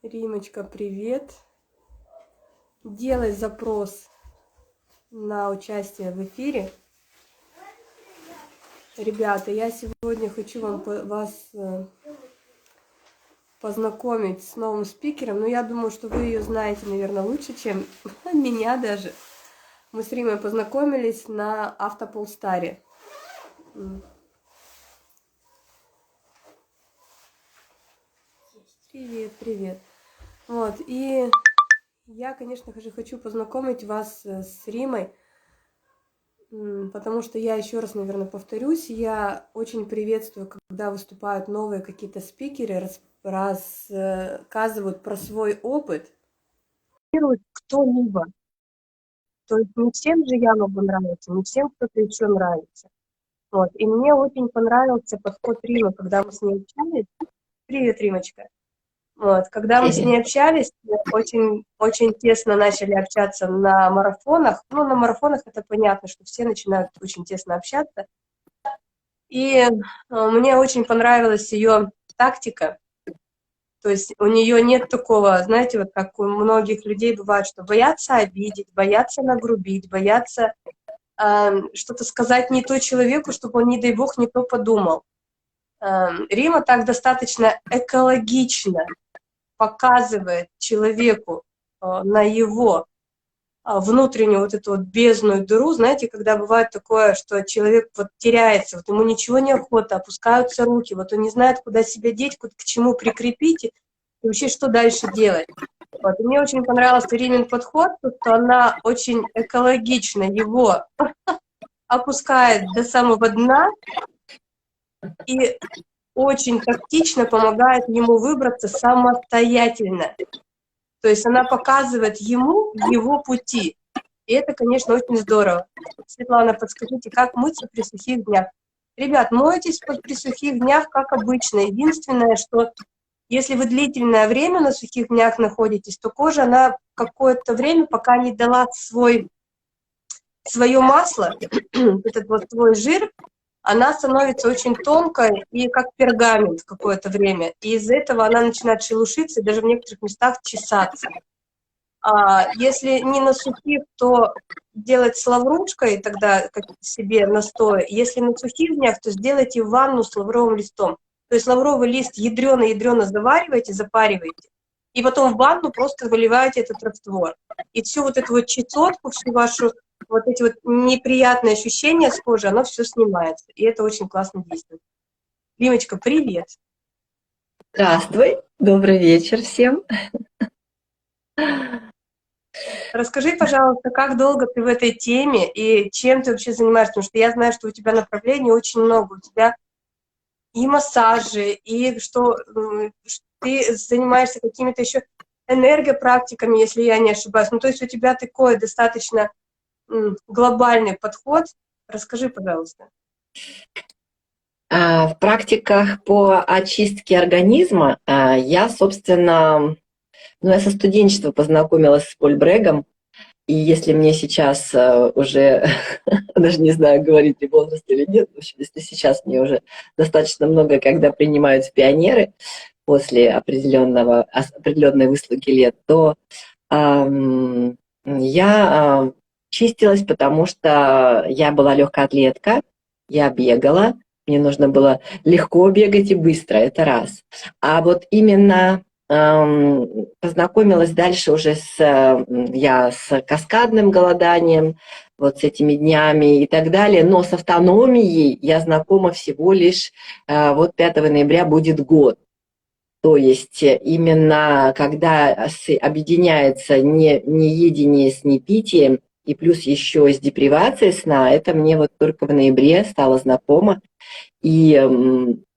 Римочка, привет. Делай запрос на участие в эфире. Ребята, я сегодня хочу вас познакомить с новым спикером. Но я думаю, что вы ее знаете, наверное, лучше, чем меня даже. Мы с Римой познакомились на Автополстаре. Привет, привет. Вот, и я, конечно же, хочу познакомить вас с Римой, потому что я еще раз, наверное, повторюсь, я очень приветствую, когда выступают новые какие-то спикеры, рассказывают про свой опыт. Кто-либо. То есть не всем же я могу нравиться, не всем кто-то еще нравится. Вот. И мне очень понравился подход Римы, когда мы с ней общались. Привет, Римочка. Вот. Когда мы с ней общались, мы очень, очень тесно начали общаться на марафонах. Ну, на марафонах это понятно, что все начинают очень тесно общаться. И мне очень понравилась ее тактика. То есть у нее нет такого, знаете, вот как у многих людей бывает, что боятся обидеть, боятся нагрубить, боятся что-то сказать не то человеку, чтобы он, не дай бог, не то подумал. Рима так достаточно экологично показывает человеку на его внутреннюю вот эту вот бездную дыру, знаете, когда бывает такое, что человек вот теряется, вот ему ничего не охота, опускаются руки, вот он не знает, куда себя деть, к чему прикрепить и вообще что дальше делать. Вот. И мне очень понравился Римин подход, что она очень экологично его опускает до самого дна и очень тактично помогает ему выбраться самостоятельно. То есть она показывает ему его пути. И это, конечно, очень здорово. Светлана, подскажите, как мыться при сухих днях? Ребят, мойтесь при сухих днях, как обычно. Единственное, что если вы длительное время на сухих днях находитесь, то кожа, она какое-то время, пока не дала свое масло, этот вот свой жир, она становится очень тонкой и как пергамент какое-то время. И из-за этого она начинает шелушиться и даже в некоторых местах чесаться. Если не на сухих, то делать с лаврушкой, тогда как себе настой. Если на сухих днях, то сделайте ванну с лавровым листом. То есть лавровый лист ядрено-ядрено завариваете, запариваете, и потом в ванну просто выливаете этот раствор. И всю вот эту вот чесотку, всю вашу, вот эти вот неприятные ощущения с кожи, оно все снимается. И это очень классно действует. Римочка, привет! Здравствуй, добрый вечер всем. Расскажи, пожалуйста, как долго ты в этой теме и чем ты вообще занимаешься? Потому что я знаю, что у тебя направлений очень много. У тебя и массажи, и что ты занимаешься какими-то еще энергопрактиками, если я не ошибаюсь. Ну, то есть у тебя такой достаточно глобальный подход. Расскажи, пожалуйста. В практиках по очистке организма я, собственно, я со студенчества познакомилась с Поль Брэгом, и если мне сейчас уже, даже не знаю, говорить ли возраст или нет, в общем, если сейчас мне уже достаточно много, когда принимаются пионеры после определенной выслуги лет, то я чистилась, потому что я была легкоатлетка, я бегала, мне нужно было легко бегать и быстро, это раз. А вот именно познакомилась дальше уже я с каскадным голоданием, вот с этими днями и так далее, но с автономией я знакома всего лишь, вот 5 ноября будет год. То есть именно когда объединяется неедение с непитием и плюс еще с депривацией сна, это мне вот только в ноябре стало знакомо. И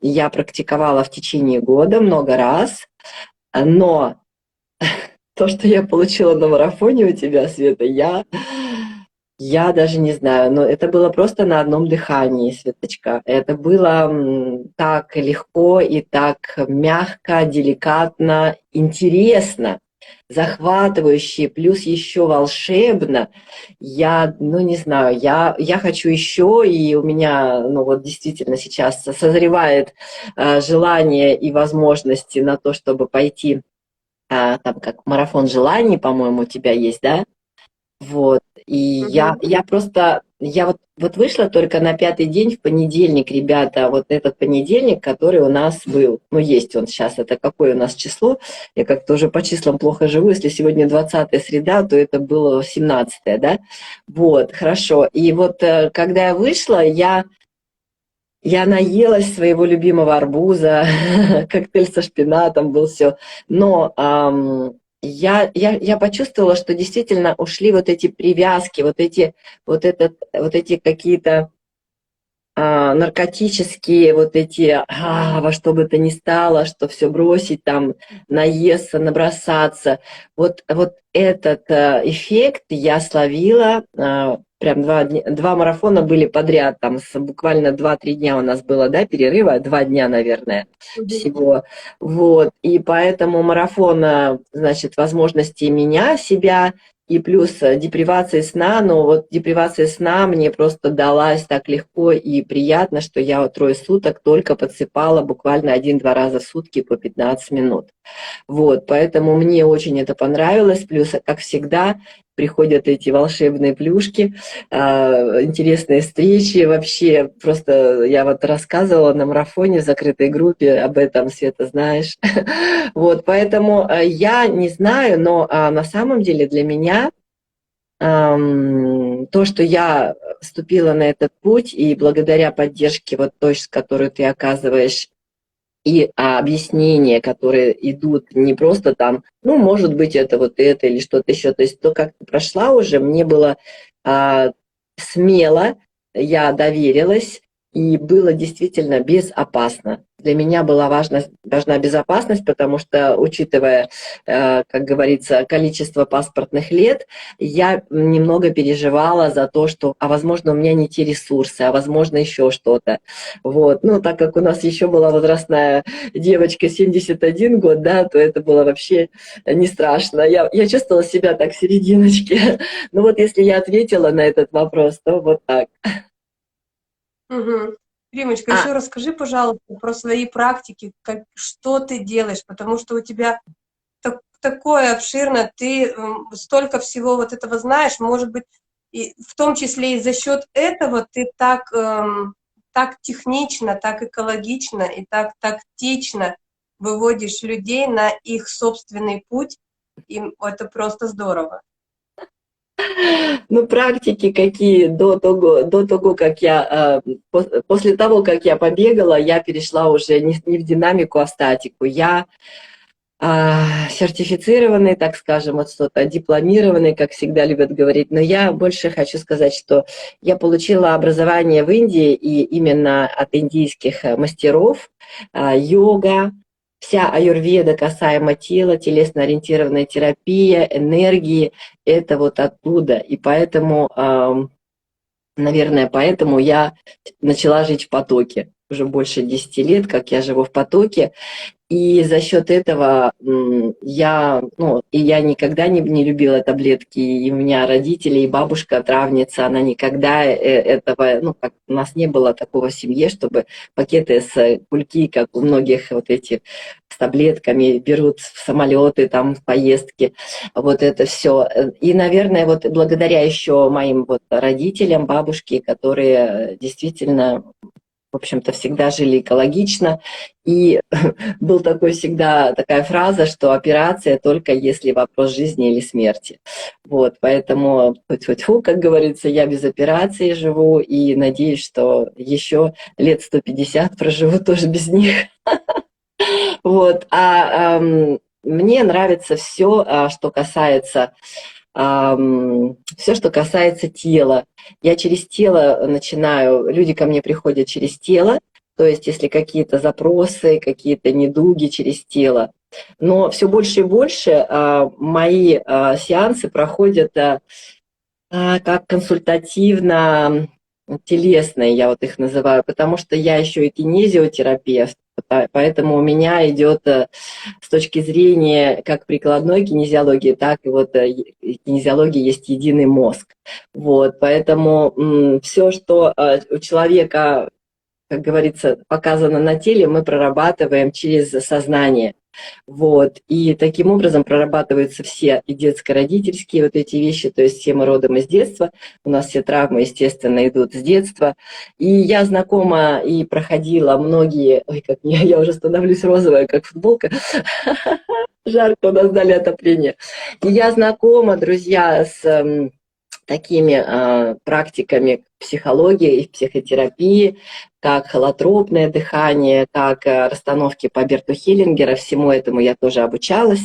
я практиковала в течение года много раз, но то, что я получила на марафоне у тебя, Света, я даже не знаю, но это было просто на одном дыхании, Светочка. Это было так легко и так мягко, деликатно, интересно, захватывающе, плюс еще волшебно. Не знаю, я хочу еще, и у меня, вот действительно сейчас созревает желание и возможности на то, чтобы пойти там как марафон желаний, по-моему, у тебя есть, да? Вот. И я просто, я вот вышла только на 5-й день в понедельник, ребята, вот этот понедельник, который у нас был. Ну, есть он сейчас, это какое у нас число? Я как-то уже по числам плохо живу. Если сегодня 20-я среда, то это было 17-е, да? Вот, хорошо. И вот когда я вышла, я наелась своего любимого арбуза, коктейль со шпинатом был все. Но я почувствовала, что действительно ушли вот эти привязки, вот эти какие-то наркотические, вот эти во что бы то ни стало, что все бросить, там, наесться, набросаться. Вот этот эффект я словила. Прям два марафона были подряд, там буквально 2-3 дня у нас было, да, перерыва, 2 дня, наверное, всего. Вот, и поэтому марафон, значит, возможности меня, себя, и плюс депривация сна, но вот депривация сна мне просто далась так легко и приятно, что я вот 3 суток только подсыпала буквально 1-2 раза в сутки по 15 минут. Вот, поэтому мне очень это понравилось. Плюс, как всегда, приходят эти волшебные плюшки, интересные встречи. Вообще, просто я вот рассказывала на марафоне в закрытой группе об этом, Света, знаешь. Вот, поэтому я не знаю, но на самом деле для меня то, что я вступила на этот путь, и благодаря поддержке вот той, с которой ты оказываешь, и объяснения, которые идут не просто там, ну, может быть, это вот это или что-то еще. То есть то, как ты прошла уже, мне было смело, я доверилась, и было действительно безопасно. Для меня была важна безопасность, потому что, учитывая, как говорится, количество паспортных лет, я немного переживала за то, что, возможно, у меня не те ресурсы, возможно, еще что-то. Вот. Ну, так как у нас еще была возрастная девочка 71 год, да, то это было вообще не страшно. Я чувствовала себя так в серединочке. Ну вот если я ответила на этот вопрос, то вот так. Римочка, еще расскажи, пожалуйста, про свои практики, что ты делаешь, потому что у тебя такое обширное, ты столько всего вот этого знаешь, может быть, и в том числе и за счет этого ты так технично, так экологично и так тактично выводишь людей на их собственный путь, и это просто здорово. Ну, практики какие до того, как после того, как я побегала, я перешла уже не в динамику, а в статику. Я сертифицированный, так скажем, вот что-то, дипломированный, как всегда любят говорить, но я больше хочу сказать, что я получила образование в Индии, и именно от индийских мастеров, йога, вся аюрведа касаемо тела, телесно-ориентированная терапия, энергии, это вот оттуда, и поэтому, наверное, поэтому я начала жить в потоке. Уже больше 10 лет, как я живу в потоке, и за счет этого я никогда не любила таблетки, и у меня родители, и бабушка травница, она никогда этого, ну, как у нас не было такого в семье, чтобы пакеты с кульки, как у многих вот эти с таблетками берут в самолеты, там, в поездки, вот это все. И, наверное, вот благодаря еще моим вот родителям, бабушке, которые действительно, в общем-то, всегда жили экологично. И был всегда такая фраза, что операция только если вопрос жизни или смерти. Вот, поэтому, тьфу-тьфу, как говорится, я без операции живу и надеюсь, что еще лет 150 проживу тоже без них. Вот, мне нравится все, что касается все, что касается тела. Я через тело начинаю, люди ко мне приходят через тело, то есть если какие-то запросы, какие-то недуги через тело. Но все больше и больше мои сеансы проходят как консультативно-телесные, я вот их называю, потому что я еще и кинезиотерапевт, поэтому у меня идет с точки зрения как прикладной кинезиологии, так и вот кинезиологии есть единый мозг. Вот, поэтому все, что у человека, как говорится, показано на теле, мы прорабатываем через сознание. Вот. И таким образом прорабатываются все и детско-родительские вот эти вещи, то есть все мы родом из детства, у нас все травмы, естественно, идут с детства. И я знакома и проходила многие, ой, как я уже становлюсь розовая, как футболка, жарко, у нас дали отопление. И я знакома, друзья, с такими практиками психологии и психотерапии, как холотропное дыхание, как расстановки по Берту Хеллингера. Всему этому я тоже обучалась.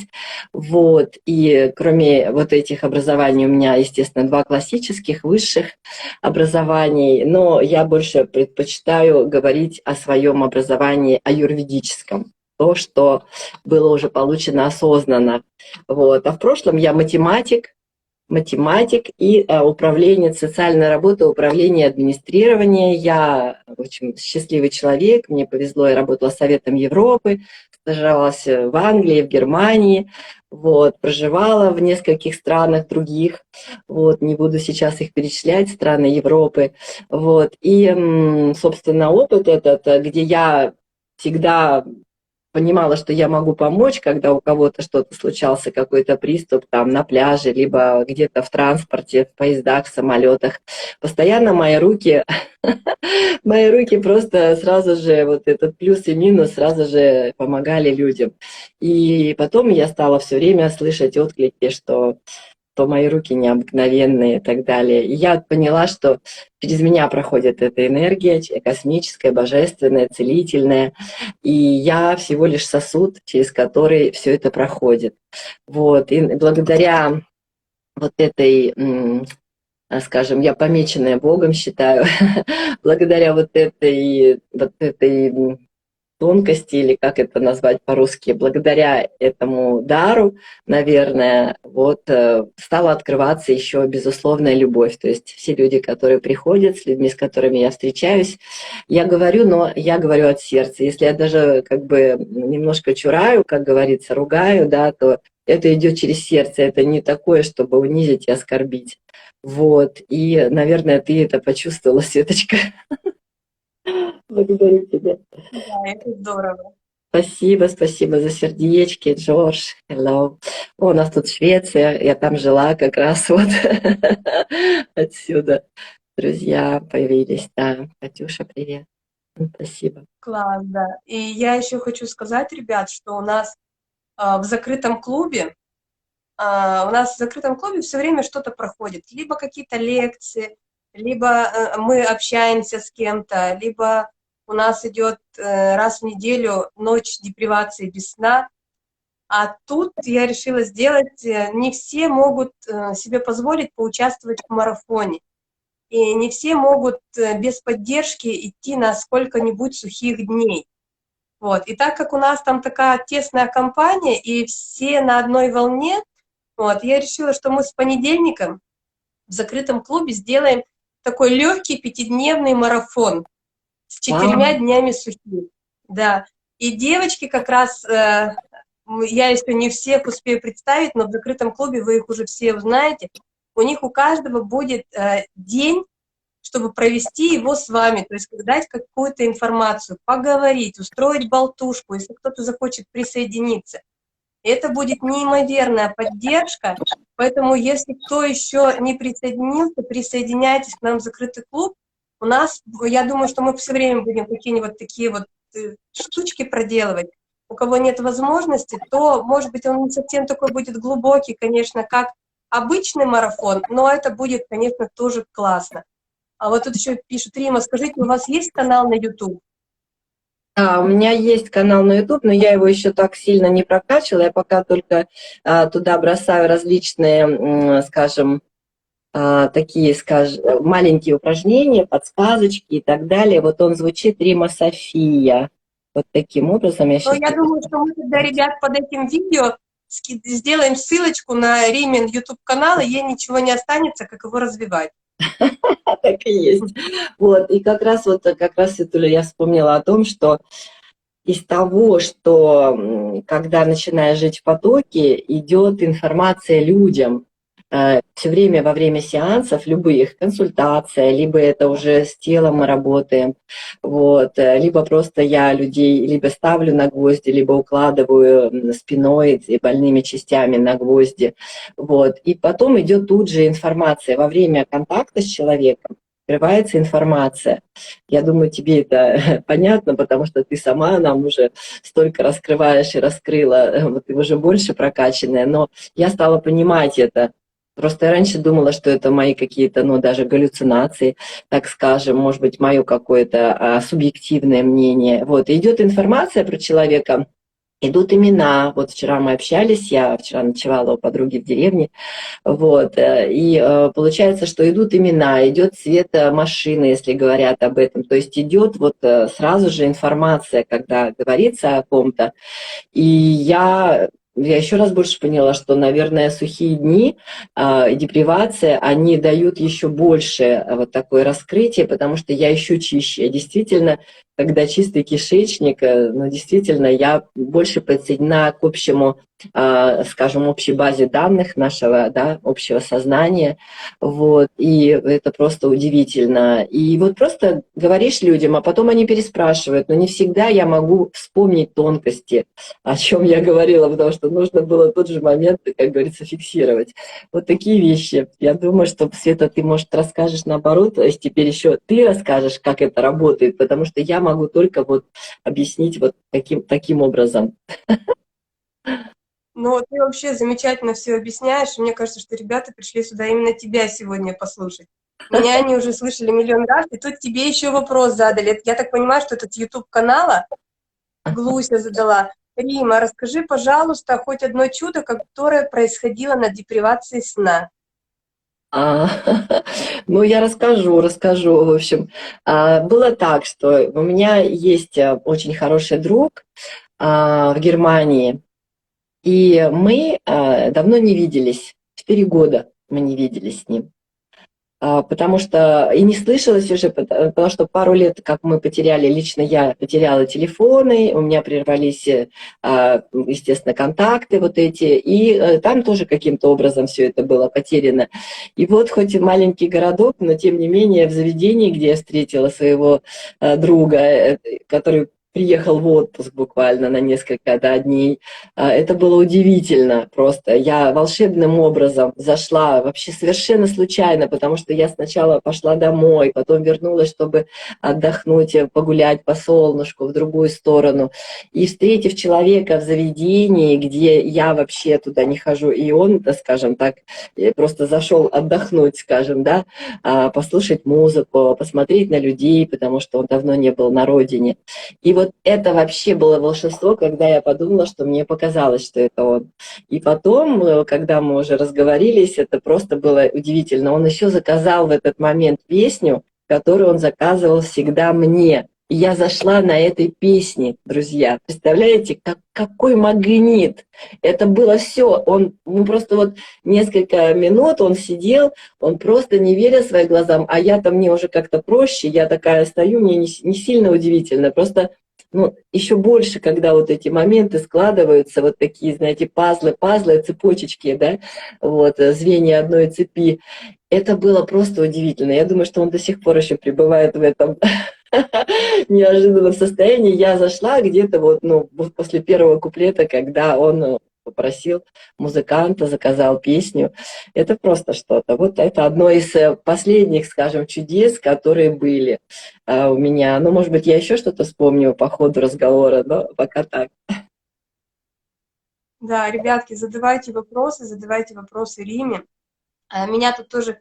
Вот. И кроме вот этих образований у меня, естественно, 2 классических, высших образований, но я больше предпочитаю говорить о своем образовании аюрведическом, то, что было уже получено осознанно. Вот. А в прошлом я математик и управление, социальная работа, управление, администрирование. Я, в общем, счастливый человек, мне повезло, я работала Советом Европы, стажировалась в Англии, в Германии, вот, проживала в нескольких странах других, вот, не буду сейчас их перечислять, страны Европы, вот, и, собственно, опыт этот, где я всегда понимала, что я могу помочь, когда у кого-то что-то случался, какой-то приступ там на пляже, либо где-то в транспорте, в поездах, в самолетах. Постоянно мои руки просто сразу же, вот этот плюс и минус, сразу же помогали людям. И потом я стала все время слышать отклики, что мои руки необыкновенные и так далее. И я поняла, что через меня проходит эта энергия космическая, божественная, целительная, и я всего лишь сосуд, через который все это проходит. Вот. И благодаря вот этой, скажем, я помеченная Богом считаю, благодаря вот этой тонкости, или как это назвать по-русски, благодаря этому дару, наверное, вот стала открываться еще безусловная любовь. То есть все люди, которые приходят, с людьми, с которыми я встречаюсь, я говорю, но я говорю от сердца. Если я даже как бы немножко чураю, как говорится, ругаю, да, то это идет через сердце, это не такое, чтобы унизить и оскорбить. Вот, и, наверное, ты это почувствовала, Светочка. Благодарю тебя. Да, это здорово. Спасибо за сердечки, Джордж, hello. О, у нас тут Швеция, я там жила как раз вот отсюда. Друзья появились, да. Катюша, привет. Спасибо. Класс, да. И я еще хочу сказать, ребят, что у нас в закрытом клубе, все время что-то проходит. Либо какие-то лекции, либо мы общаемся с кем-то, либо у нас идет раз в неделю ночь депривации без сна. А тут я решила сделать, не все могут себе позволить поучаствовать в марафоне. И не все могут без поддержки идти на сколько-нибудь сухих дней. Вот. И так как у нас там такая тесная компания, и все на одной волне, вот, я решила, что мы с понедельника в закрытом клубе сделаем такой легкий 5-дневный марафон с 4 днями сухих. Да. И девочки как раз, я еще не всех успею представить, но в закрытом клубе вы их уже все узнаете, у них у каждого будет день, чтобы провести его с вами, то есть дать какую-то информацию, поговорить, устроить болтушку, если кто-то захочет присоединиться. Это будет неимоверная поддержка, поэтому если кто еще не присоединился, присоединяйтесь к нам в закрытый клуб. У нас, я думаю, что мы все время будем какие-нибудь такие вот штучки проделывать. У кого нет возможности, то, может быть, он не совсем такой будет глубокий, конечно, как обычный марафон, но это будет, конечно, тоже классно. А вот тут еще пишут: Рима, скажите, у вас есть канал на YouTube? У меня есть канал на YouTube, но я его еще так сильно не прокачивала. Я пока только туда бросаю различные, скажем, такие, скажем, маленькие упражнения, подсказочки и так далее. Вот он звучит Рима София. Вот таким образом я Ну, сейчас... я думаю, что мы тогда, ребят, под этим видео сделаем ссылочку на Римин YouTube-канал, и ей ничего не останется, как его развивать. Так и есть. Вот, и как раз, Светуля, я вспомнила о том, что из того, что когда начинаешь жить в потоке, идет информация людям. все время во время сеансов, любых, консультация, либо это уже с телом мы работаем, вот, либо просто я людей либо ставлю на гвозди, либо укладываю спиной и больными частями на гвозди, вот, и потом идет тут же информация во время контакта с человеком, открывается информация. Я думаю, тебе это понятно, потому что ты сама нам уже столько раскрываешь и раскрыла, вот ты уже больше прокачанная, но я стала понимать это. Просто я раньше думала, что это мои какие-то, ну, даже галлюцинации, так скажем, может быть, мое какое-то субъективное мнение. Вот, и идет информация про человека, идут имена. Вот вчера мы общались, я вчера ночевала у подруги в деревне, вот, и получается, что идут имена, идет цвет машины, если говорят об этом, то есть идет вот сразу же информация, когда говорится о ком-то, и я еще раз больше поняла, что, наверное, сухие дни и депривация, они дают еще больше вот такое раскрытие, потому что я еще чище. Действительно, когда чистый кишечник, ну, действительно, я больше подсоединена к общему, скажем, общей базе данных нашего, да, общего сознания, вот, и это просто удивительно. И вот просто говоришь людям, а потом они переспрашивают, но не всегда я могу вспомнить тонкости, о чем я говорила, потому что нужно было тот же момент, как говорится, фиксировать. Вот такие вещи. Я думаю, что, Света, ты, может, расскажешь наоборот, то есть теперь еще ты расскажешь, как это работает, потому что я могу только вот объяснить вот таким образом. Ну, ты вообще замечательно все объясняешь, и мне кажется, что ребята пришли сюда именно тебя сегодня послушать. Меня они уже слышали миллион раз, и тут тебе еще вопрос задали. Я так понимаю, что это с YouTube-канала Глуся задала. Рима, расскажи, пожалуйста, хоть одно чудо, которое происходило на депривации сна. А, ну, я расскажу. В общем, было так, что у меня есть очень хороший друг в Германии, и мы давно не виделись, 4 года мы не виделись с ним. Потому что и не слышалось уже, потому что пару лет, как мы потеряли, лично я потеряла телефоны, у меня прервались, естественно, контакты вот эти, и там тоже каким-то образом все это было потеряно. И вот хоть и маленький городок, но тем не менее в заведении, где я встретила своего друга, который приехал в отпуск буквально на несколько дней. Это было удивительно просто. Я волшебным образом зашла вообще совершенно случайно, потому что я сначала пошла домой, потом вернулась, чтобы отдохнуть, погулять по солнышку в другую сторону. И встретив человека в заведении, где я вообще туда не хожу, и он, скажем так, просто зашел отдохнуть, скажем, да, послушать музыку, посмотреть на людей, потому что он давно не был на родине. И вот это вообще было волшебство, когда я подумала, что мне показалось, что это он. И потом, когда мы уже разговорились, это просто было удивительно. Он еще заказал в этот момент песню, которую он заказывал всегда мне. И я зашла на этой песне, друзья. Представляете, какой магнит! Это было все. Он просто вот несколько минут он сидел, он просто не веря своим глазам, а я-то мне уже как-то проще, я такая стою, мне не сильно удивительно, просто ну, еще больше, когда вот эти моменты складываются, вот такие, знаете, пазлы, цепочечки, да, вот, звенья одной цепи. Это было просто удивительно. Я думаю, что он до сих пор еще пребывает в этом неожиданном состоянии. Я зашла где-то вот, ну, после первого куплета, когда он попросил музыканта, заказал песню. Это просто что-то. Вот это одно из последних, скажем, чудес, которые были у меня. Ну, может быть, я еще что-то вспомню по ходу разговора, но пока так. Да, ребятки, задавайте вопросы Риме. Меня тут тоже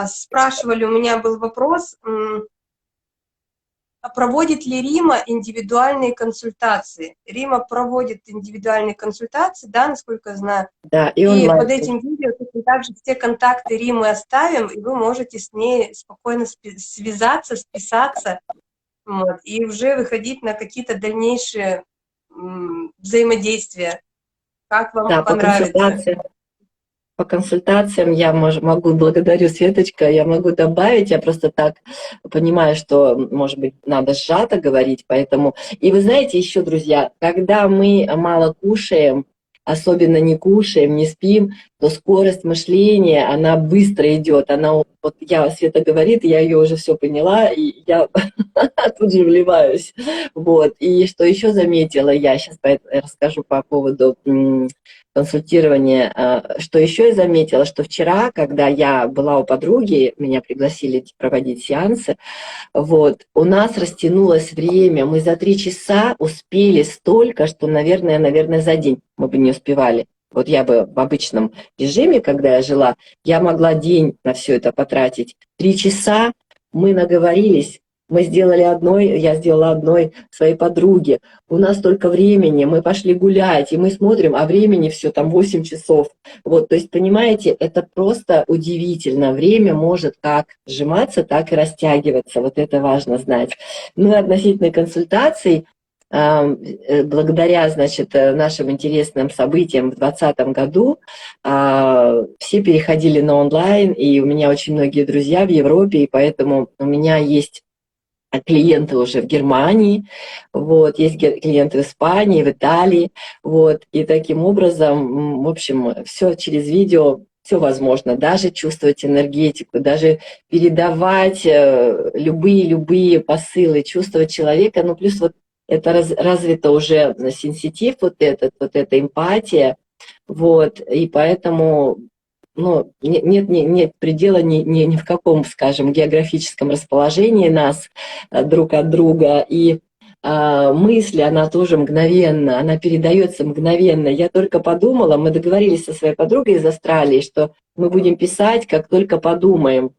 спрашивали, у меня был вопрос, проводит ли Рима индивидуальные консультации? Рима проводит индивидуальные консультации, да, насколько я знаю. Да, и И онлайн. под этим видео также все контакты Римы оставим, и вы можете с ней спокойно связаться, списаться, вот, и уже выходить на какие-то дальнейшие взаимодействия, как вам Да, понравится. по консультациям я могу, благодарю, Светочка, я могу добавить, я просто так понимаю, что, может быть, надо сжато говорить, поэтому... И вы знаете еще, друзья, когда мы мало кушаем, особенно не кушаем, не спим, то скорость мышления, она быстро идет. Она, вот Света говорит, я ее уже все поняла, и я тут же вливаюсь. Вот. И что еще заметила, я сейчас расскажу по поводу консультирования. Что еще я заметила, что вчера, когда я была у подруги, меня пригласили проводить сеансы, вот, у нас растянулось время, мы за 3 часа успели столько, что, наверное, за день мы бы не успевали. Вот я бы в обычном режиме, когда я жила, я могла день на все это потратить. 3 часа мы наговорились, мы сделали я сделала одной своей подруге. У нас столько времени, мы пошли гулять, и мы смотрим, а времени все там 8 часов. Вот, то есть, понимаете, это просто удивительно. Время может как сжиматься, так и растягиваться. Вот это важно знать. Ну и относительно консультаций, благодаря, значит, нашим интересным событиям в 2020 году все переходили на онлайн, и у меня очень многие друзья в Европе, и поэтому у меня есть клиенты уже в Германии, вот, есть клиенты в Испании, в Италии, вот, и таким образом, в общем, все через видео, все возможно, даже чувствовать энергетику, даже передавать любые посылы, чувствовать человека, ну, плюс вот это развито уже сенситив, вот эта эмпатия, вот, и поэтому, ну, нет предела ни в каком, скажем, географическом расположении нас друг от друга, и мысли, она тоже мгновенно, она передается мгновенно. Я только подумала, мы договорились со своей подругой из Австралии, что мы будем писать, как только подумаем.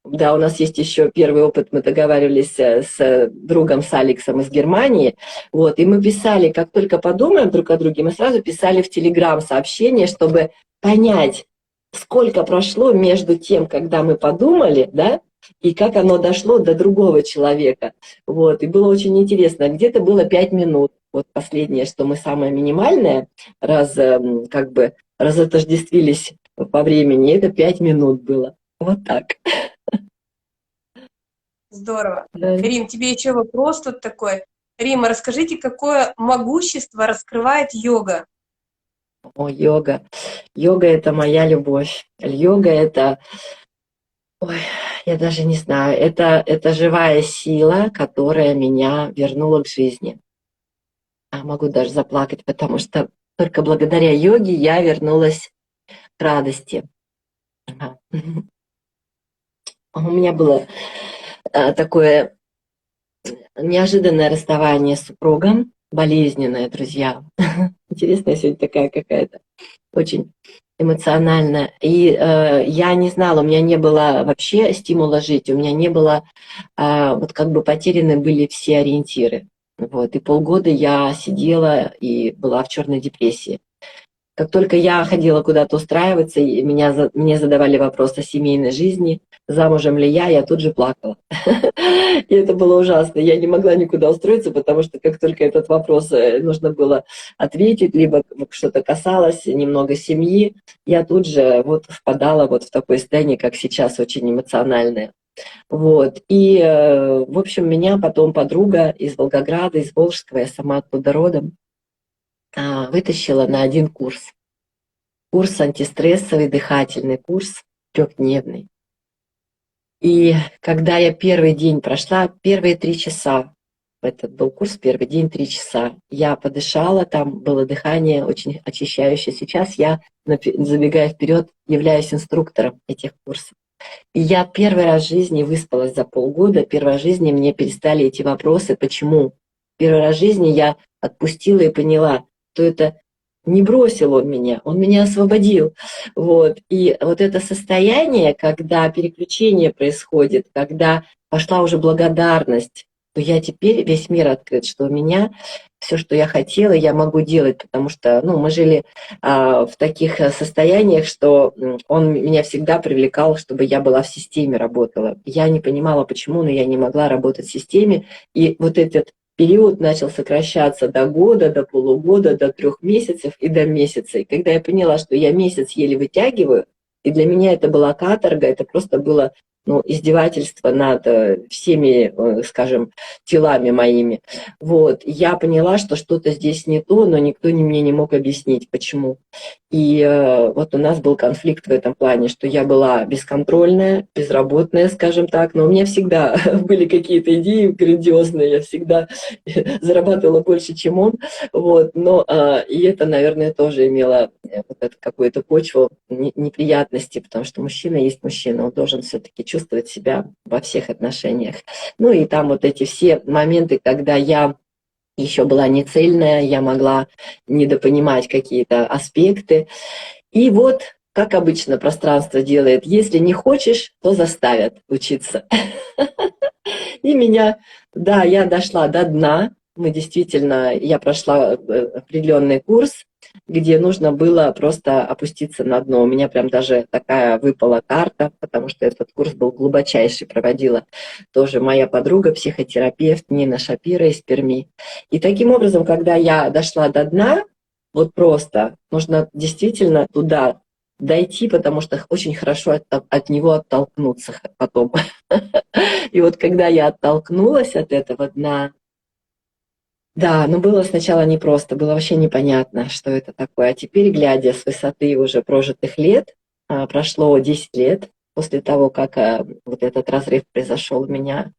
Да, у нас есть еще первый опыт, мы договаривались с другом, с Алексом из Германии, вот, и мы писали, как только подумаем друг о друге, мы сразу писали в Телеграм сообщение, чтобы понять, сколько прошло между тем, когда мы подумали, да, и как оно дошло до другого человека. Вот, и было очень интересно, где-то было 5 минут, вот последнее, что мы самое минимальное, как бы разотождествились по времени, это 5 минут было. Вот так. Здорово. Да. Рим, тебе еще вопрос тут такой. Рима, расскажите, какое могущество раскрывает йога? О, йога. Йога – это моя любовь. Йога – это, ой, я даже не знаю, это живая сила, которая меня вернула к жизни. Могу даже заплакать, потому что только благодаря йоге я вернулась к радости. У меня было такое неожиданное расставание с супругом, болезненное, друзья. Интересная сегодня такая какая-то, очень эмоциональная. И я не знала, у меня не было вообще стимула жить, у меня не было, вот как бы потеряны были все ориентиры. Вот, и полгода я сидела и была в черной депрессии. Как только я ходила куда-то устраиваться, и мне задавали вопрос о семейной жизни, замужем ли я тут же плакала. И это было ужасно. Я не могла никуда устроиться, потому что как только этот вопрос нужно было ответить, либо что-то касалось немного семьи, я тут же вот впадала вот в такое состояние, как сейчас, очень эмоциональное. Вот. И, в общем, меня потом подруга из Волгограда, из Волжского, я сама оттуда родом, вытащила на один курс. Курс антистрессовый, дыхательный курс, 3-дневный. И когда я первый день прошла, первые 3 часа, этот был курс, первый день 3 часа, я подышала, там было дыхание очень очищающее. Сейчас я, забегая вперед, являюсь инструктором этих курсов. И я первый раз в жизни выспалась за полгода, первый раз в жизни мне перестали эти вопросы, почему. Первый раз в жизни я отпустила и поняла, что это не бросил он меня освободил. Вот. И вот это состояние, когда переключение происходит, когда пошла уже благодарность, то я теперь весь мир открыт, что у меня все, что я хотела, я могу делать, потому что мы жили в таких состояниях, что он меня всегда привлекал, чтобы я была в системе, работала. Я не понимала, почему, но я не могла работать в системе. И вот этот период начал сокращаться до года, до полугода, до 3 месяцев и до месяца. И когда я поняла, что я месяц еле вытягиваю, и для меня это была каторга, это просто было ну, издевательство над всеми, скажем, телами моими. Вот, я поняла, что что-то здесь не то, но никто мне не мог объяснить, почему. И вот у нас был конфликт в этом плане, что я была бесконтрольная, безработная, скажем так, но у меня всегда были какие-то идеи грандиозные, я всегда зарабатывала больше, чем он, вот, но и это, наверное, тоже имело вот это какую-то почву неприятности, потому что мужчина есть мужчина, он должен все-таки чувствовать себя во всех отношениях. Ну и там вот эти все моменты, когда я еще была не цельная, я могла недопонимать какие-то аспекты. И вот, как обычно, пространство делает, если не хочешь, то заставят учиться. И меня, да, я дошла до дна. Мы действительно, я прошла определенный курс, где нужно было просто опуститься на дно. У меня прям даже такая выпала карта, потому что этот курс был глубочайший, проводила тоже моя подруга, психотерапевт Нина Шапира из Перми. И таким образом, когда я дошла до дна, вот просто нужно действительно туда дойти, потому что очень хорошо от него оттолкнуться потом. И вот когда я оттолкнулась от этого дна, да, но было сначала непросто, было вообще непонятно, что это такое. А теперь, глядя с высоты уже прожитых лет, прошло 10 лет после того, как вот этот разрыв произошел у меня,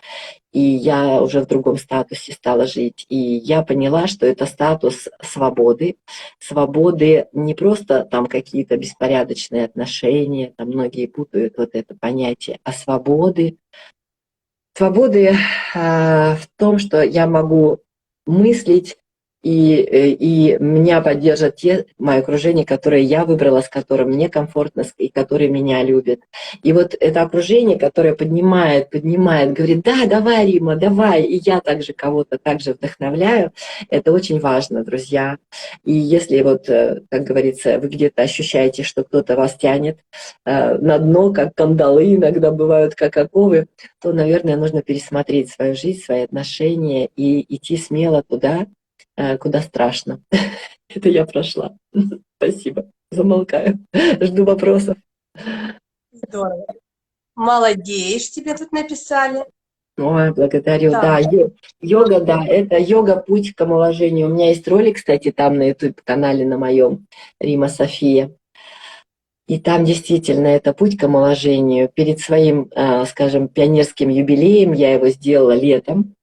и я уже в другом статусе стала жить. И я поняла, что это статус свободы. Свободы не просто там какие-то беспорядочные отношения, там многие путают вот это понятие, а свободы. Свободы в том, что я могу мыслить, и меня поддержат те, мое окружение, которое я выбрала, с которым мне комфортно, и которые меня любят. И вот это окружение, которое поднимает, говорит, да, давай, Рима, давай, и я также кого-то также вдохновляю, это очень важно, друзья. И если вот, как говорится, вы где-то ощущаете, что кто-то вас тянет на дно, как кандалы иногда бывают, как оковы, то, наверное, нужно пересмотреть свою жизнь, свои отношения и идти смело туда, куда страшно. Это я прошла. Спасибо. Замолкаю. Жду вопросов. Здорово. Молодец, тебе тут написали. Ой, благодарю. Так, Да, йога, да, это йога «Путь к омоложению». У меня есть ролик, кстати, там на YouTube-канале на моем, Рима София. И там действительно это путь к омоложению. Перед своим, скажем, пионерским юбилеем, я его сделала летом,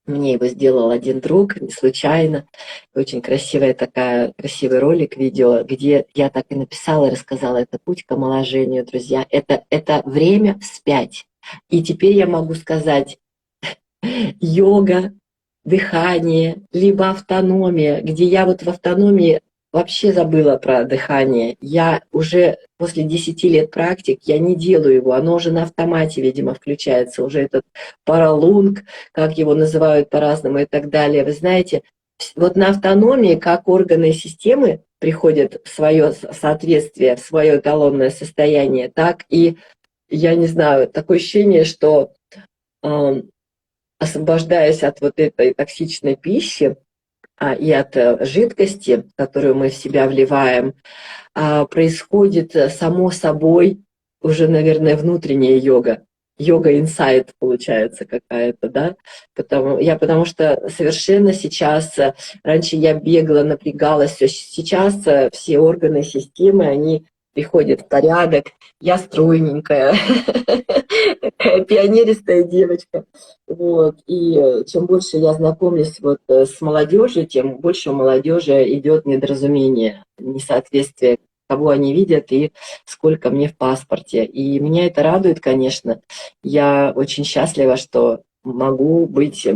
мне его сделал один друг, не случайно. Очень красивый ролик, видео, где я так и написала, рассказала, это путь к омоложению, друзья. Это время вспять. И теперь я могу сказать, йога, дыхание, либо автономия, где я вот в автономии вообще забыла про дыхание. Я уже после 10 лет практик, я не делаю его, оно уже на автомате, видимо, включается, уже этот паралунг, как его называют по-разному и так далее. Вы знаете, вот на автономии, как органы и системы приходят в свое соответствие, в свое эталонное состояние, так и, я не знаю, такое ощущение, что освобождаясь от вот этой токсичной пищи и от жидкости, которую мы в себя вливаем, происходит само собой уже, наверное, внутренняя йога. Йога-инсайт получается какая-то, да? Потому что совершенно сейчас, раньше я бегала, напрягалась, сейчас все органы системы, они приходят в порядок, я стройненькая, такая пионеристая девочка. Вот. И чем больше я знакомлюсь вот с молодежью, тем больше у молодежи идет недоразумение, несоответствие, кого они видят и сколько мне в паспорте. И меня это радует, конечно. Я очень счастлива, что могу быть,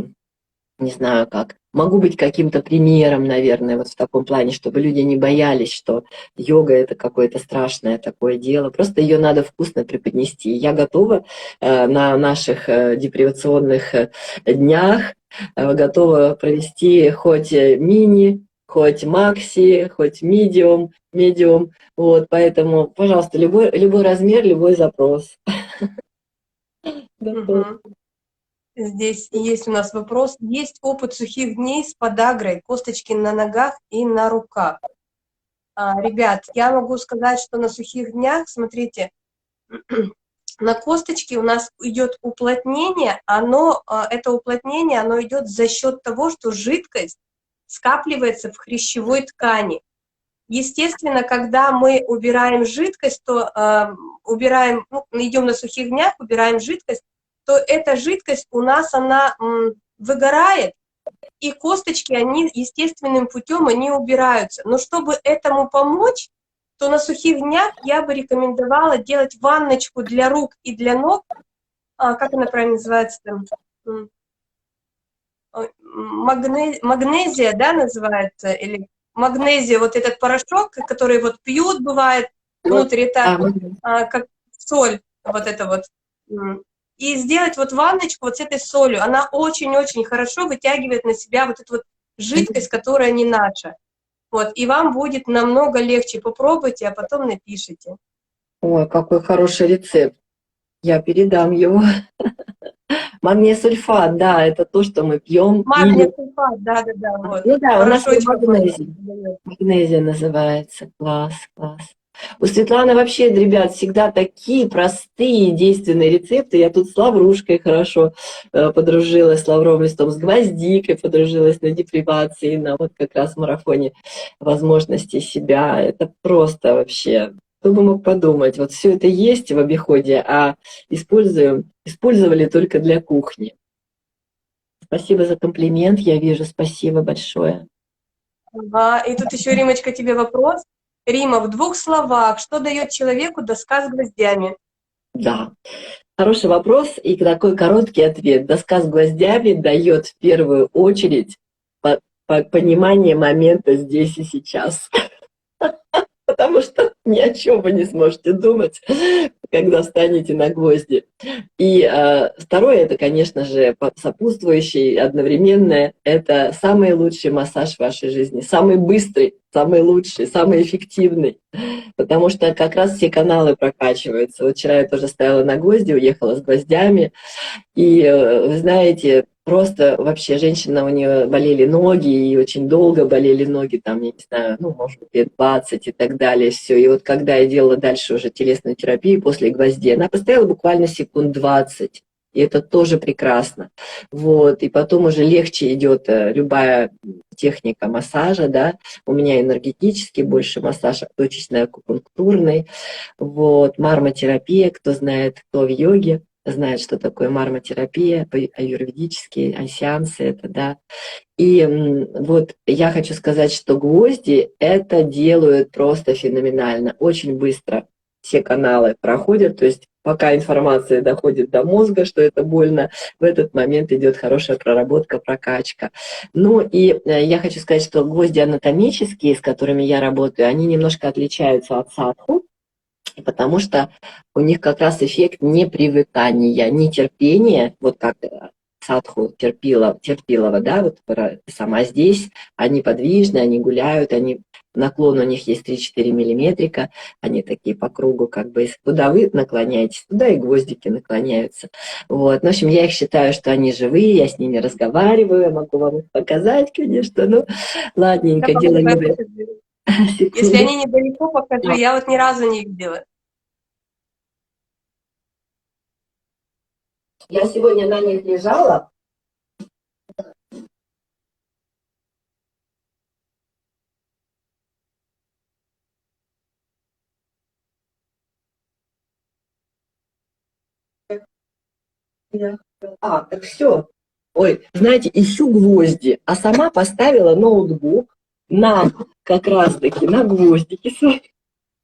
не знаю как, могу быть каким-то примером, наверное, вот в таком плане, чтобы люди не боялись, что йога — это какое-то страшное такое дело. Просто ее надо вкусно преподнести. Я готова на наших депривационных днях, готова провести хоть мини, хоть макси, хоть медиум. Вот, поэтому, пожалуйста, любой размер, любой запрос. Готова. угу. Здесь есть у нас вопрос. Есть опыт сухих дней с подагрой, косточки на ногах и на руках. Ребят, я могу сказать, что на сухих днях, смотрите, на косточке у нас идет уплотнение, это уплотнение, оно идет за счет того, что жидкость скапливается в хрящевой ткани. Естественно, когда мы убираем жидкость, то идем на сухих днях, убираем жидкость, то эта жидкость у нас, она выгорает, и косточки, они естественным путем, они убираются. Но чтобы этому помочь, то на сухих днях я бы рекомендовала делать ванночку для рук и для ног, как она правильно называется там, магнезия, да, называется, или магнезия, вот этот порошок, который вот пьют, бывает, внутрь, это как соль, вот это вот. И сделать вот ванночку вот с этой солью, она очень-очень хорошо вытягивает на себя вот эту вот жидкость, которая не наша. Вот, и вам будет намного легче. Попробуйте, а потом напишите. Ой, какой хороший рецепт. Я передам его. Магний сульфат, да, это то, что мы пьем. Магний сульфат, да. Вот. Ну да, у нас Хорошо, магнезия. Магнезия называется. Класс. У Светланы вообще, ребят, всегда такие простые действенные рецепты. Я тут с лаврушкой хорошо подружилась, с лавровым листом, с гвоздикой подружилась на депривации, на вот как раз марафоне возможностей себя. Это просто вообще, кто бы мог подумать. Вот все это есть в обиходе, а использовали только для кухни. Спасибо за комплимент, я вижу, спасибо большое. И тут еще, Римочка, тебе вопрос. Рима, в 2 словах, что дает человеку доска с гвоздями? Да, хороший вопрос и такой короткий ответ. Доска с гвоздями дает в первую очередь понимание момента здесь и сейчас. Потому что ни о чем вы не сможете думать, когда встанете на гвозди. И второе, это, конечно же, сопутствующий, одновременное, это самый лучший массаж в вашей жизни, самый быстрый, самый лучший, самый эффективный, потому что как раз все каналы прокачиваются. Вот вчера я тоже стояла на гвозди, уехала с гвоздями, и вы знаете, просто вообще женщина, у нее болели ноги, и очень долго болели ноги, там, я не знаю, ну, может быть, лет 20 и так далее, все. И вот когда я делала дальше уже телесную терапию после гвоздей, она постояла буквально секунд 20, и это тоже прекрасно. Вот, и потом уже легче идет любая техника массажа, да, у меня энергетический больше массаж, точечно-акупунктурный, вот, мармотерапия, кто знает, кто в йоге, знает, что такое мармотерапия, аюрведические сеансы, это, да. И вот я хочу сказать, что гвозди это делают просто феноменально, очень быстро все каналы проходят, то есть пока информация доходит до мозга, что это больно, в этот момент идет хорошая проработка, прокачка. Ну и я хочу сказать, что гвозди анатомические, с которыми я работаю, они немножко отличаются от садху, потому что у них как раз эффект непривыкания, нетерпения, вот как садху терпилова, да, вот сама здесь, они подвижны, они гуляют, наклон у них есть 3-4 миллиметрика, они такие по кругу, как бы, куда вы наклоняетесь, туда и гвоздики наклоняются. Вот. В общем, я их считаю, что они живые, я с ними разговариваю, я могу вам их показать, конечно, ну, ладненько, дело не в этом. Если они недалеко, покажи, я вот ни разу не видела. Я сегодня на них лежала. Так все. Ой, знаете, ищу гвозди, а сама поставила ноутбук как раз-таки на гвоздики свои,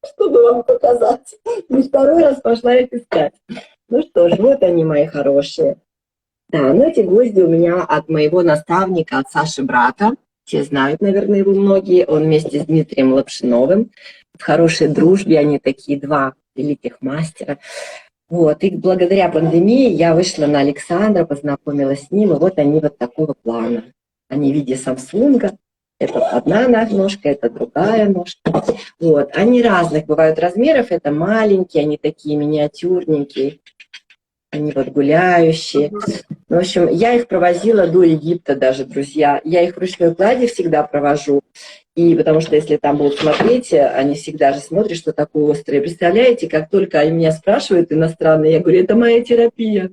чтобы вам показать. И 2-й раз пошла их искать. Ну что ж, вот они, мои хорошие. Да, ну эти гвозди у меня от моего наставника, от Саши брата. Все знают, наверное, его многие. Он вместе с Дмитрием Лапшиновым. В хорошей дружбе они такие 2 великих мастера. Вот, и благодаря пандемии я вышла на Александра, познакомилась с ним, и вот они вот такого плана. Они в виде Самсунга. Это одна ножка, это другая ножка. Вот, они разных бывают размеров. Это маленькие, они такие миниатюрненькие. Они вот гуляющие. В общем, я их провозила до Египта даже, друзья. Я их в ручной клади всегда провожу. И потому что если там будут смотреть, они всегда же смотрят, что такое острое. Представляете, как только они меня спрашивают иностранные, я говорю, это моя терапия.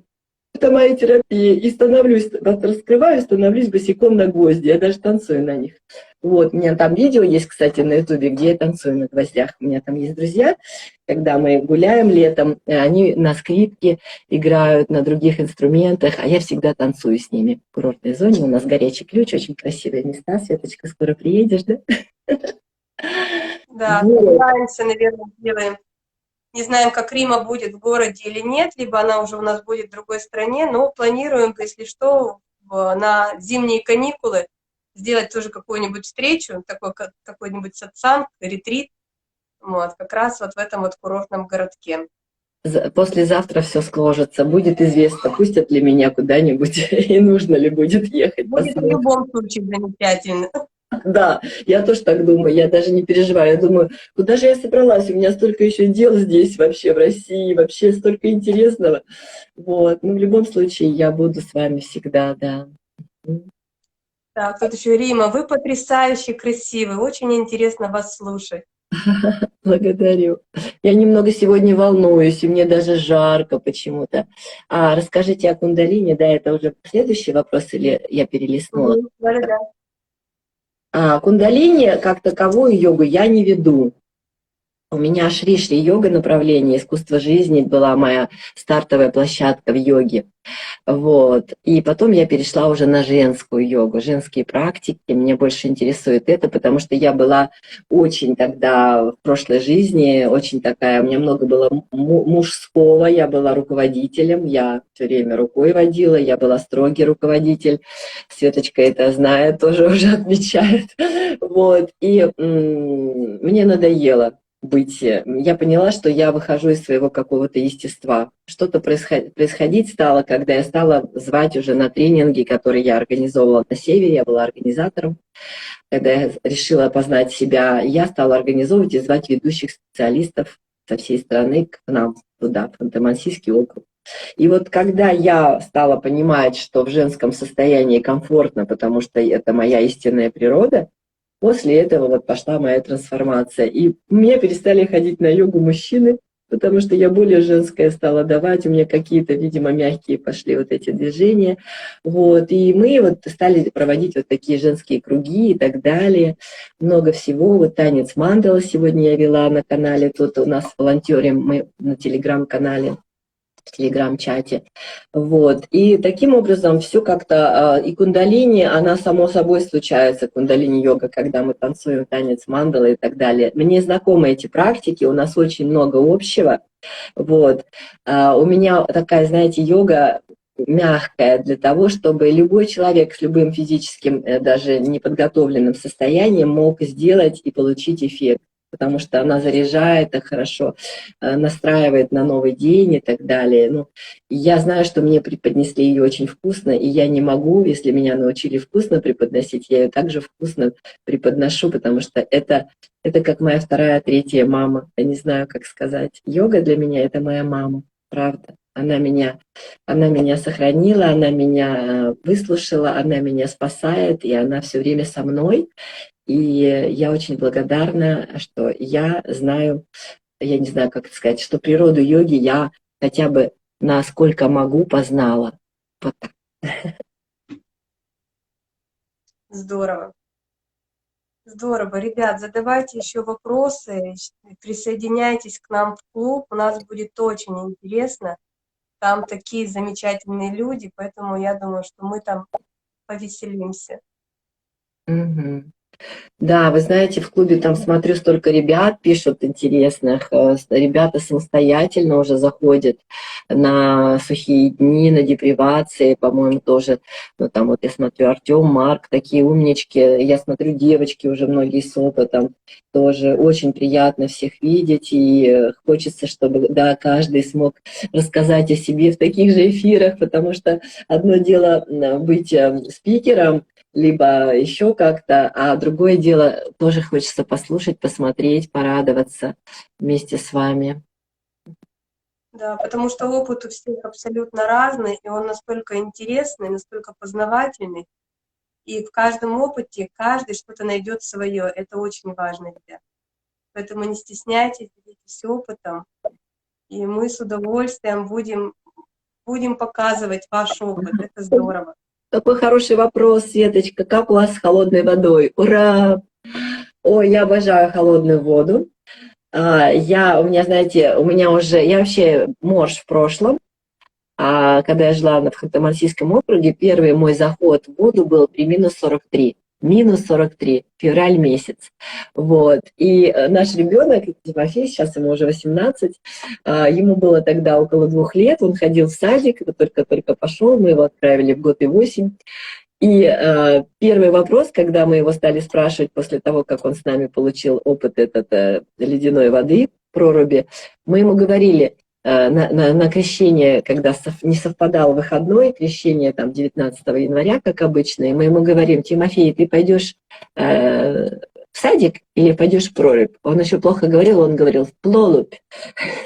Это моя терапия. И становлюсь, раскрываю, становлюсь босиком на гвозди. Я даже танцую на них. Вот, у меня там видео есть, кстати, на ютубе, где я танцую на гвоздях. У меня там есть друзья, когда мы гуляем летом, они на скрипке играют, на других инструментах, а я всегда танцую с ними. В курортной зоне у нас горячий ключ, очень красивые места. Светочка, скоро приедешь, да? Да, Вот. собираемся, наверное, сделаем. Не знаем, как Рима будет в городе или нет, либо она уже у нас будет в другой стране, но планируем, если что, на зимние каникулы сделать тоже какую-нибудь встречу, какой-нибудь сатсанг, ретрит, вот, как раз вот в этом вот курортном городке. Послезавтра все сложится, будет известно, пустят ли меня куда-нибудь и нужно ли будет ехать, Будет в посмотрим. любом случае замечательно. Да, я тоже так думаю, я даже не переживаю, я думаю, куда же я собралась, у меня столько еще дел здесь вообще в России, вообще столько интересного. Вот, ну в любом случае я буду с вами всегда, да. Так, тут еще Рима, вы потрясающе красивы, очень интересно вас слушать. Благодарю. Я немного сегодня волнуюсь, и мне даже жарко почему-то. А расскажите о кундалине, да, это уже следующий вопрос или я перелистнула? Да-да-да. Кундалини как таковую йогу я не веду. У меня Шри йога направление, искусство жизни была моя стартовая площадка в йоге. Вот. И потом я перешла уже на женскую йогу, женские практики. Меня больше интересует это, потому что я была очень тогда в прошлой жизни, очень такая, у меня много было мужского, я была руководителем, я все время рукой водила, я была строгий руководитель. Светочка это знает, тоже уже отмечает. Вот. И мне надоело быть. Я поняла, что я выхожу из своего какого-то естества. Что-то происходить стало, когда я стала звать уже на тренинги, которые я организовывала на севере, я была организатором. Когда я решила познать себя, я стала организовывать и звать ведущих специалистов со всей страны к нам туда, в Ханты-Мансийский округ. И вот когда я стала понимать, что в женском состоянии комфортно, потому что это моя истинная природа, после этого вот пошла моя трансформация. И у меня перестали ходить на йогу мужчины, потому что я более женское стала давать, у меня какие-то, видимо, мягкие пошли вот эти движения. Вот. И мы вот стали проводить вот такие женские круги и так далее. Много всего. Вот танец мандала сегодня я вела на канале. Тут у нас волонтерим мы на телеграм-канале, в телеграм-чате. Вот. И таким образом все как-то, и кундалини, она само собой случается, кундалини-йога, когда мы танцуем танец мандалы и так далее. Мне знакомы эти практики, у нас очень много общего. Вот. У меня такая, знаете, йога мягкая для того, чтобы любой человек с любым физическим, даже неподготовленным состоянием мог сделать и получить эффект, потому что она заряжает так хорошо, настраивает на новый день и так далее. Ну, я знаю, что мне преподнесли ее очень вкусно, и я не могу, если меня научили вкусно преподносить, я ее также вкусно преподношу, потому что это как моя вторая, третья мама. Я не знаю, как сказать. Йога для меня — это моя мама, правда. Она меня сохранила, она меня выслушала, она меня спасает, и она все время со мной. И я очень благодарна, что я знаю, я не знаю, как это сказать, что природу йоги я хотя бы насколько могу познала. Вот так. Здорово. Здорово, ребят, задавайте еще вопросы, присоединяйтесь к нам в клуб, у нас будет очень интересно. Там такие замечательные люди, поэтому я думаю, что мы там повеселимся. Мгм. Да, вы знаете, в клубе там смотрю, столько ребят пишут интересных, ребята самостоятельно уже заходят на сухие дни, на депривации, по-моему, тоже, ну там вот я смотрю, Артем, Марк, такие умнички, я смотрю, девочки уже многие с опытом, тоже очень приятно всех видеть, и хочется, чтобы, да, каждый смог рассказать о себе в таких же эфирах, потому что одно дело быть спикером, либо еще как-то, а другое дело тоже хочется послушать, посмотреть, порадоваться вместе с вами. Да, потому что опыт у всех абсолютно разный, и он настолько интересный, настолько познавательный. И в каждом опыте каждый что-то найдет свое. Это очень важно, ребят. Поэтому не стесняйтесь, делитесь опытом. И мы с удовольствием будем показывать ваш опыт. Это здорово. Какой хороший вопрос, Светочка. Как у вас с холодной водой? Ура! Ой, я обожаю холодную воду. У меня, знаете, я вообще морж в прошлом. Когда я жила в Ханты-Мансийском округе, первый мой заход в воду был при минус 43. Минус 43, февраль месяц. Вот. И наш ребенок, Тимофей, сейчас ему уже 18, ему было тогда около 2 лет, он ходил в садик, только-только пошел, мы его отправили в год и 8. И первый вопрос, когда мы его стали спрашивать после того, как он с нами получил опыт ледяной воды, проруби, мы ему говорили, на крещение, когда не совпадал выходной, крещение там 19 января, как обычно, и мы ему говорим: Тимофей, ты пойдешь в садик или пойдешь в прорубь? Он еще плохо говорил, он говорил в плолубь.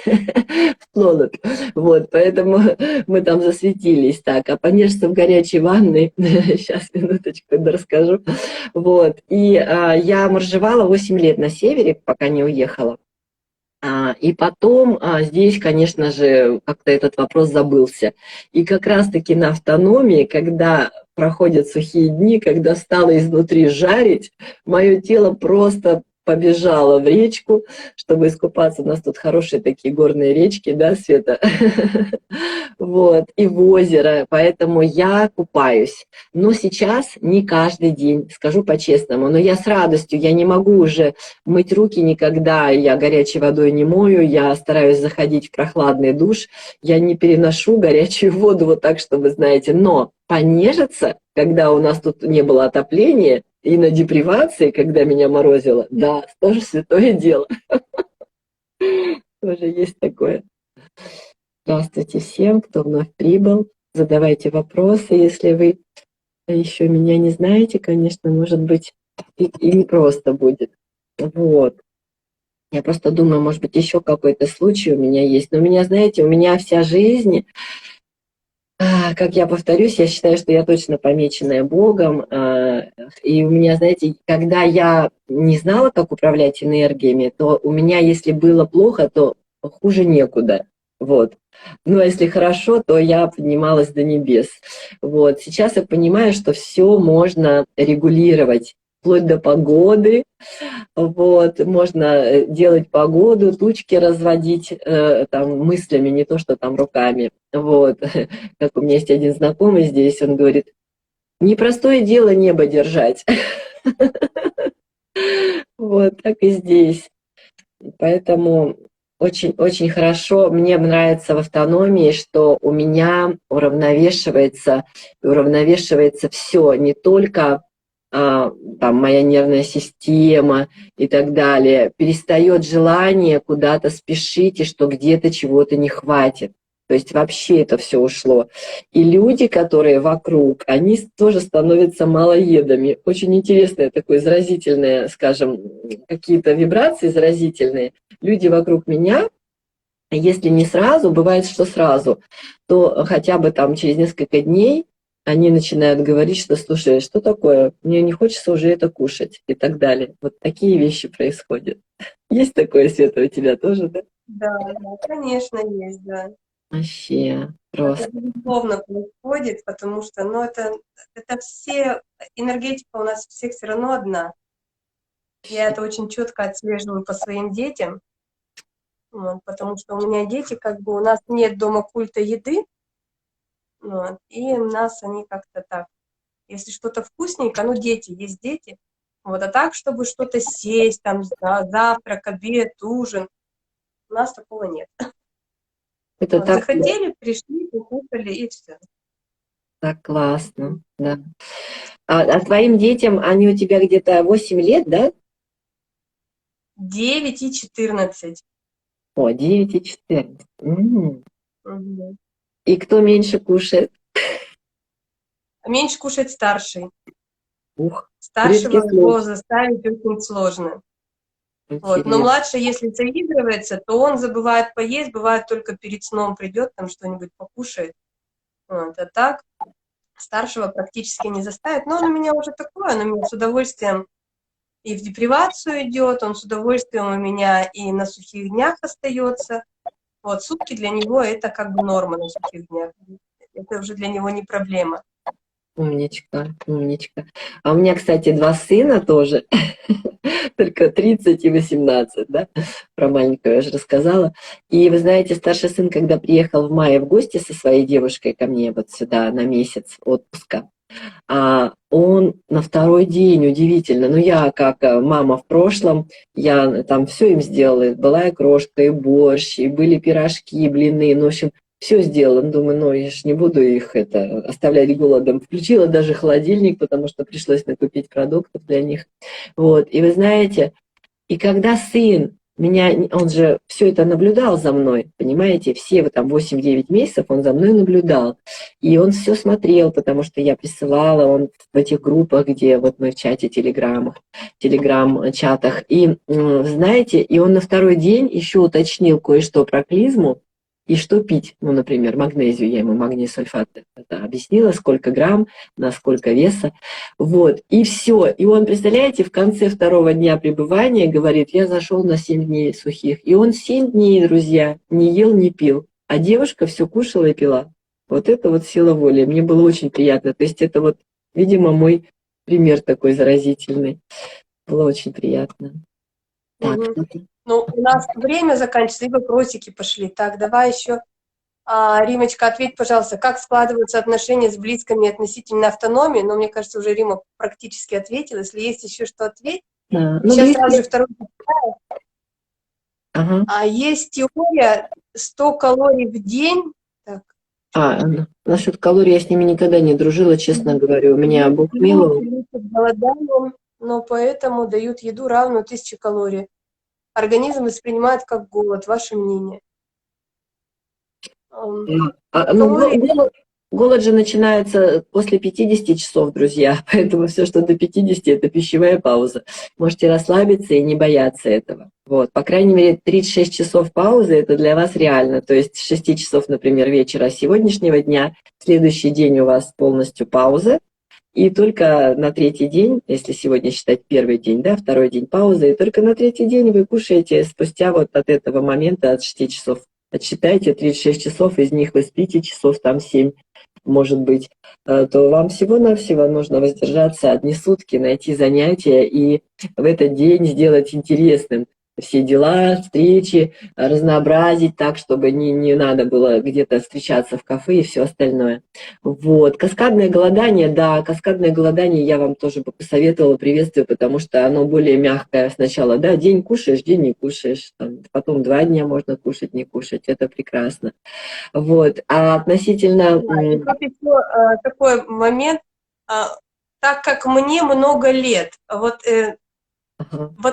В плолубь. Вот, поэтому мы там засветились. Так, а понежься в горячей ванной, сейчас, минуточку, расскажу. Вот, и я моржевала 8 лет на севере, пока не уехала. И потом здесь, конечно же, как-то этот вопрос забылся. И как раз-таки на автономии, когда проходят сухие дни, когда стало изнутри жарить, мое тело просто побежало в речку, чтобы искупаться. У нас тут хорошие такие горные речки, да, Света? Вот, и в озеро, поэтому я купаюсь. Но сейчас не каждый день, скажу по-честному, но я с радостью, я не могу уже мыть руки никогда, я горячей водой не мою, я стараюсь заходить в прохладный душ, я не переношу горячую воду вот так, что вы знаете, но понежиться, когда у нас тут не было отопления, и на депривации, когда меня морозило, да, тоже святое дело. Тоже есть такое. Здравствуйте всем, кто вновь прибыл. Задавайте вопросы, если вы еще меня не знаете, конечно, может быть, и не просто будет. Вот. Я просто думаю, может быть, еще какой-то случай у меня есть. Но у меня, знаете, у меня вся жизнь, как я повторюсь, я считаю, что я точно помеченная Богом. И у меня, знаете, когда я не знала, как управлять энергиями, то у меня, если было плохо, то хуже некуда. Вот. Ну, а если хорошо, то я поднималась до небес. Вот. Сейчас я понимаю, что все можно регулировать, вплоть до погоды. Вот. Можно делать погоду, тучки разводить там мыслями, не то, что там руками. Вот. Как у меня есть один знакомый здесь, он говорит: непростое дело небо держать. Вот так и здесь. Поэтому очень хорошо, мне нравится в автономии, что у меня уравновешивается все, не только там моя нервная система и так далее, перестает желание куда-то спешить и что где-то чего-то не хватит. То есть вообще это все ушло. И люди, которые вокруг, они тоже становятся малоедами. Очень интересное такое заразительное, скажем, какие-то вибрации заразительные. Люди вокруг меня, если не сразу, бывает, что сразу, то хотя бы там через несколько дней они начинают говорить, что: слушай, что такое? Мне не хочется уже это кушать и так далее. Вот такие вещи происходят. Есть такое, Света, у тебя тоже, да? Да, конечно, есть, да. Вообще Это просто. безусловно происходит, потому что, ну, это все, энергетика у нас всех все равно одна. Я это очень четко отслеживаю по своим детям, вот, потому что у меня дети, как бы, у нас нет дома культа еды, вот, и у нас они как-то так. Если что-то вкусненько, ну, дети, есть дети, вот, а так, чтобы что-то сесть, там, завтрак, обед, ужин, у нас такого нет. Это Вот, так, захотели, пришли, покушали, и все. так классно, да. А твоим детям, они у тебя где-то 8 лет, да? 9 и 14. О, 9 и 14. Мгм. И кто меньше кушает? Меньше кушает старший. Ух, редкий Старшего случай. его заставить очень сложно. Вот. Но Интересно. младший, если заигрывается, то он забывает поесть, бывает только перед сном придет, там что-нибудь покушает. Вот. А так, Старшего практически не заставит, но он у меня уже такой, он у меня с удовольствием и в депривацию идет, он с удовольствием у меня и на сухих днях остается. Вот, сутки для него это как бы норма на сухих днях. Это уже для него не проблема. Умничка, умничка. А у меня, кстати, два сына тоже, только 30 и 18, да, про маленького я же рассказала. И вы знаете, старший сын, когда приехал в мае в гости со своей девушкой ко мне вот сюда на месяц отпуска, а он на второй день, удивительно, ну я как мама в прошлом, я там все им сделала, и была и крошка, и борщ, и были пирожки, и блины, ну, в общем, все сделала. Ну, думаю, ну я ж не буду их оставлять голодом. Включила даже холодильник, потому что пришлось накупить продуктов для них. Вот, и вы знаете, и когда сын меня, он же все это наблюдал за мной, понимаете, все вот там 8-9 месяцев он за мной наблюдал. И он все смотрел, потому что я присылала, он в этих группах, где вот мы в чате телеграм-чатах. И знаете, и он на второй день еще уточнил кое-что про клизму, и что пить, ну, например, магнезию, я ему магний сульфат это объяснила, сколько грамм, на сколько веса, вот, и все. И он, представляете, в конце второго дня пребывания говорит, я зашел на 7 дней сухих, и он 7 дней, друзья, не ел, не пил, а девушка все кушала и пила. Вот это вот сила воли, мне было очень приятно, то есть это вот, видимо, мой пример такой заразительный, было очень приятно. Так, Ну, у нас время заканчивается, и вопросики пошли. Так, давай еще. Римочка, ответь, пожалуйста, как складываются отношения с близкими относительно автономии? Но мне кажется, уже Рима практически ответила. Если есть еще что ответить. да. Сейчас близкие... сразу же второй. Ага. Есть теория 100 калорий в день. Так. Насчет калорий я с ними никогда не дружила, честно говоря. У меня Бог миловал. Голоданием, но поэтому дают еду равную 1000 калорий. Организм воспринимает как голод. Ваше мнение? Голод же начинается после 50 часов, друзья, поэтому все, что до 50, это пищевая пауза. Можете расслабиться и не бояться этого. Вот, по крайней мере, 36 часов паузы – это для вас реально. То есть с 6 часов, например, вечера сегодняшнего дня, следующий день у вас полностью пауза, и только на третий день, если сегодня считать первый день, да, второй день паузы, и только на третий день вы кушаете спустя вот от этого момента, от 6 часов. Отсчитайте 36 часов, из них вы спите часов там 7, может быть, то вам всего-навсего нужно воздержаться одни сутки, найти занятия и в этот день сделать интересным все дела, встречи, разнообразить так, чтобы не надо было где-то встречаться в кафе и все остальное. Вот. Каскадное голодание, да, каскадное голодание я вам тоже бы посоветовала, приветствую, потому что оно более мягкое сначала, да, день кушаешь, день не кушаешь, там, потом 2 дня можно кушать, не кушать, это прекрасно. Вот. А относительно... Да, и тут еще такой момент, так как мне много лет, вот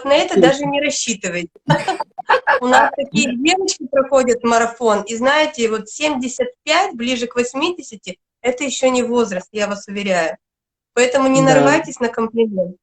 на это даже не рассчитывайте. У нас такие девочки проходят марафон, и знаете, вот 75, ближе к 80, это еще не возраст, я вас уверяю. Поэтому не нарывайтесь на комплимент.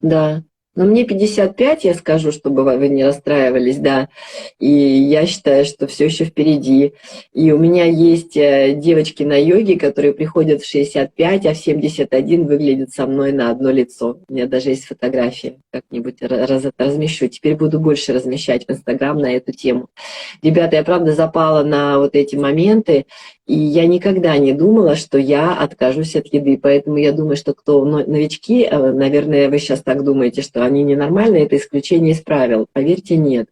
Да. Но мне 55, я скажу, чтобы вы не расстраивались, да. И я считаю, что все еще впереди. И у меня есть девочки на йоге, которые приходят в 65, а в 71 выглядят со мной на одно лицо. У меня даже есть фотографии, как-нибудь размещу. Теперь буду больше размещать в Инстаграм на эту тему. Ребята, я правда запала на вот эти моменты, и я никогда не думала, что я откажусь от еды. Поэтому я думаю, что кто новички, наверное, вы сейчас так думаете, что они ненормальные, это исключение из правил. Поверьте, нет.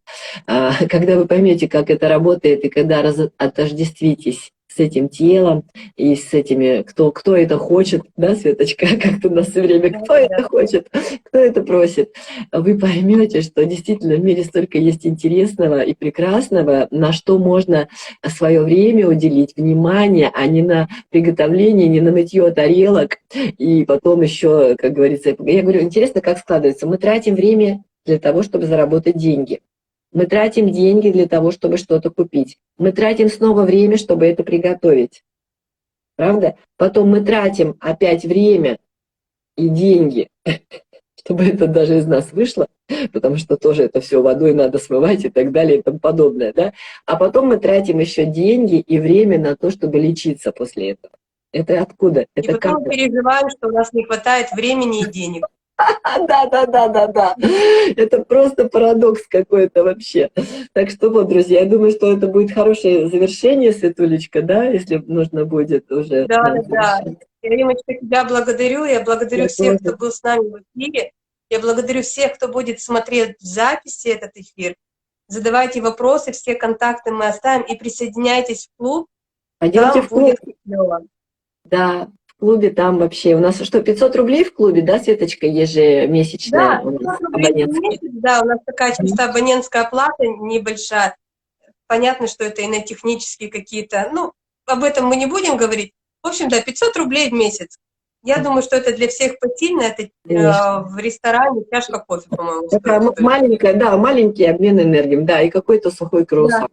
Когда вы поймете, как это работает, и когда отождествитесь с этим телом и с этими, кто это хочет, да, Светочка, как-то у нас все время, кто это хочет, кто это просит, вы поймете, что действительно в мире столько есть интересного и прекрасного, на что можно свое время уделить, внимание, а не на приготовление, не на мытье тарелок, и потом еще, как говорится, я говорю, интересно, как складывается, мы тратим время для того, чтобы заработать деньги. Мы тратим деньги для того, чтобы что-то купить. Мы тратим снова время, чтобы это приготовить. Правда? Потом мы тратим опять время и деньги, чтобы это даже из нас вышло, потому что тоже это все водой надо смывать и так далее и тому подобное. Да? А потом мы тратим еще деньги и время на то, чтобы лечиться после этого. Это откуда? И Это как? потом мы переживаем, что у нас не хватает времени и денег. Да. Это просто парадокс какой-то вообще. Так что вот, друзья, я думаю, что это будет хорошее завершение, Светулечка, да, если нужно будет уже Да, нам да, да. завершать. Я, Римочка, тебя благодарю. Я благодарю Я всех, тоже. кто был с нами в эфире. Я благодарю всех, кто будет смотреть в записи этот эфир. Задавайте вопросы, все контакты мы оставим. И присоединяйтесь в клуб, Пойдемте там в клуб. будет клево. Да, в клубе там вообще. У нас что, 500 рублей в клубе, да, Светочка, ежемесячная Да, у нас 500 рублей в абонентская? месяц, да, у нас такая Мгм. чисто абонентская плата небольшая. Понятно, что это и на технические какие-то, ну, об этом мы не будем говорить. В общем, да, 500 рублей в месяц. Я думаю, что это для всех посильно. Это Конечно. в ресторане чашка кофе, по-моему, Такая стоит столько. маленькая, да, маленький обмен энергией, да, и какой-то сухой Да, круассан.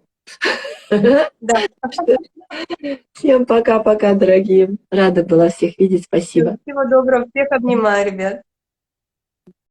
да. Всем пока-пока, дорогие. Рада была всех видеть. Спасибо. Всего доброго. Всех обнимаю, ребят.